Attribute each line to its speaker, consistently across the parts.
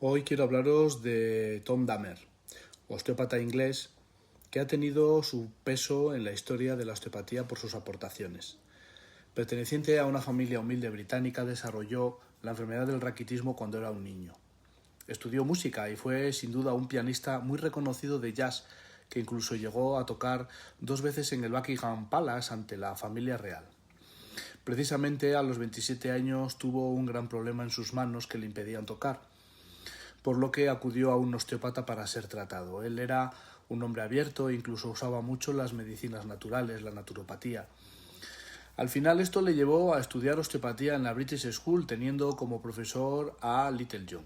Speaker 1: Hoy quiero hablaros de Tom Dahmer, osteópata inglés que ha tenido su peso en la historia de la osteopatía por sus aportaciones. Perteneciente a una familia humilde británica, desarrolló la enfermedad del raquitismo cuando era un niño. Estudió música y fue sin duda un pianista muy reconocido de jazz, que incluso llegó a tocar 2 veces en el Buckingham Palace ante la familia real. Precisamente a los 27 años tuvo un gran problema en sus manos que le impedían tocar, por lo que acudió a un osteópata para ser tratado. Él era un hombre abierto e incluso usaba mucho las medicinas naturales, la naturopatía. Al final esto le llevó a estudiar osteopatía en la British School, teniendo como profesor a Little John.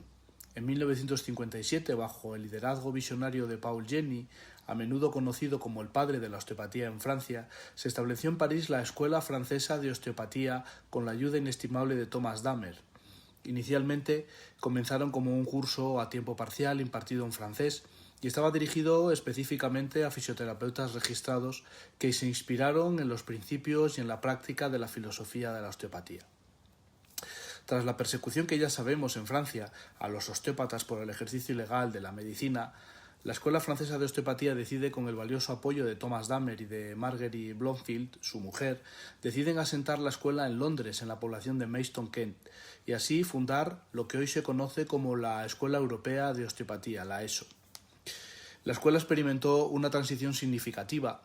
Speaker 1: En 1957, bajo el liderazgo visionario de Paul Jenny, a menudo conocido como el padre de la osteopatía en Francia, se estableció en París la Escuela Francesa de Osteopatía con la ayuda inestimable de Thomas Dahmer. Inicialmente comenzaron como un curso a tiempo parcial impartido en francés y estaba dirigido específicamente a fisioterapeutas registrados que se inspiraron en los principios y en la práctica de la filosofía de la osteopatía. Tras la persecución que ya sabemos en Francia a los osteópatas por el ejercicio ilegal de la medicina, la Escuela Francesa de Osteopatía decide, con el valioso apoyo de Thomas Dahmer y de Marguerite Bloomfield, su mujer, deciden asentar la escuela en Londres, en la población de Maidstone, Kent, y así fundar lo que hoy se conoce como la Escuela Europea de Osteopatía, la ESO. La escuela experimentó una transición significativa.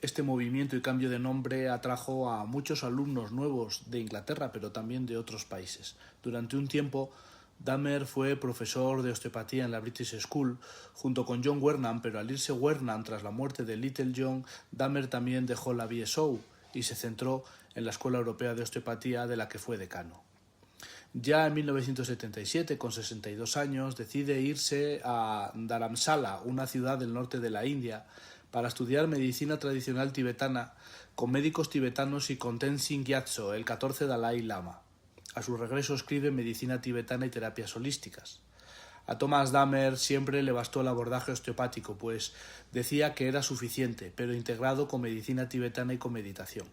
Speaker 1: Este movimiento y cambio de nombre atrajo a muchos alumnos nuevos de Inglaterra, pero también de otros países. Durante un tiempo, Dahmer fue profesor de osteopatía en la British School junto con John Wernham, pero al irse Wernham tras la muerte de Little John, Dahmer también dejó la BSO y se centró en la Escuela Europea de Osteopatía, de la que fue decano. Ya en 1977, con 62 años, decide irse a Dharamsala, una ciudad del norte de la India, para estudiar medicina tradicional tibetana con médicos tibetanos y con Tenzin Gyatso, el 14 Dalai Lama. A su regreso escribe Medicina tibetana y terapias holísticas. A Thomas Dahmer siempre le bastó el abordaje osteopático, pues decía que era suficiente, pero integrado con medicina tibetana y con meditación.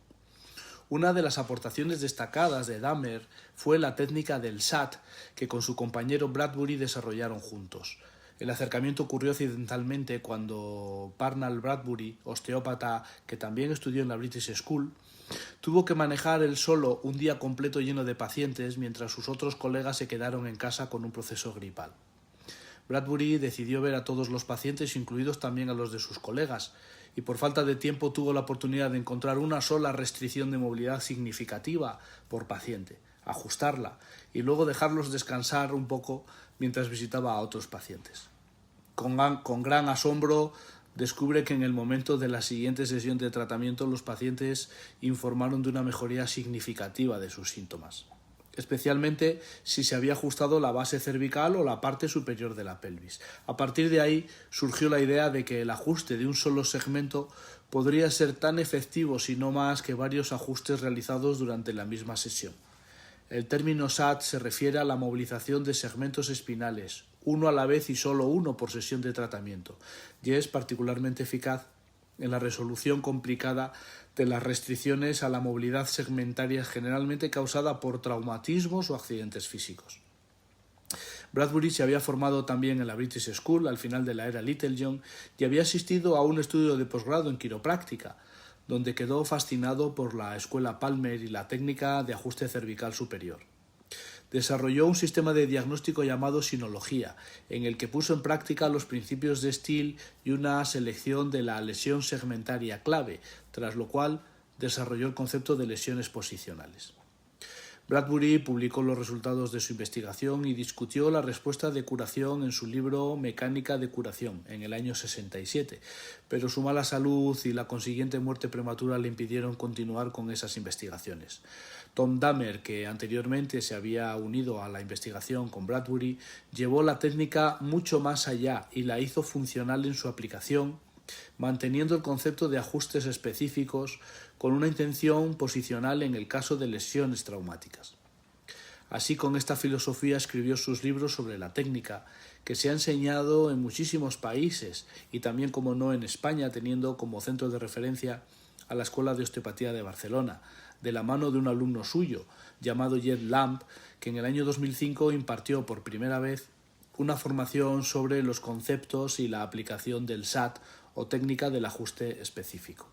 Speaker 1: Una de las aportaciones destacadas de Dahmer fue la técnica del SAT, que con su compañero Bradbury desarrollaron juntos. El acercamiento ocurrió accidentalmente cuando Parnell Bradbury, osteópata que también estudió en la British School, tuvo que manejar él solo un día completo lleno de pacientes mientras sus otros colegas se quedaron en casa con un proceso gripal. Bradbury decidió ver a todos los pacientes, incluidos también a los de sus colegas, y por falta de tiempo tuvo la oportunidad de encontrar una sola restricción de movilidad significativa por paciente, ajustarla y luego dejarlos descansar un poco mientras visitaba a otros pacientes. Con gran asombro descubre que en el momento de la siguiente sesión de tratamiento los pacientes informaron de una mejoría significativa de sus síntomas, especialmente si se había ajustado la base cervical o la parte superior de la pelvis. A partir de ahí surgió la idea de que el ajuste de un solo segmento podría ser tan efectivo, si no más, que varios ajustes realizados durante la misma sesión. El término SAT se refiere a la movilización de segmentos espinales, uno a la vez y solo uno por sesión de tratamiento, y es particularmente eficaz en la resolución complicada de las restricciones a la movilidad segmentaria generalmente causada por traumatismos o accidentes físicos. Bradbury se había formado también en la British School al final de la era Little John y había asistido a un estudio de posgrado en quiropráctica, donde quedó fascinado por la escuela Palmer y la técnica de ajuste cervical superior. Desarrolló un sistema de diagnóstico llamado sinología, en el que puso en práctica los principios de Steele y una selección de la lesión segmentaria clave, tras lo cual desarrolló el concepto de lesiones posicionales. Bradbury publicó los resultados de su investigación y discutió la respuesta de curación en su libro Mecánica de curación en el año 67, pero su mala salud y la consiguiente muerte prematura le impidieron continuar con esas investigaciones. Tom Dahmer, que anteriormente se había unido a la investigación con Bradbury, llevó la técnica mucho más allá y la hizo funcional en su aplicación, manteniendo el concepto de ajustes específicos con una intención posicional en el caso de lesiones traumáticas. Así, con esta filosofía escribió sus libros sobre la técnica, que se ha enseñado en muchísimos países y también, como no, en España, teniendo como centro de referencia a la Escuela de Osteopatía de Barcelona, de la mano de un alumno suyo, llamado Jed Lamb, que en el año 2005 impartió por primera vez una formación sobre los conceptos y la aplicación del SAT o técnica del ajuste específico.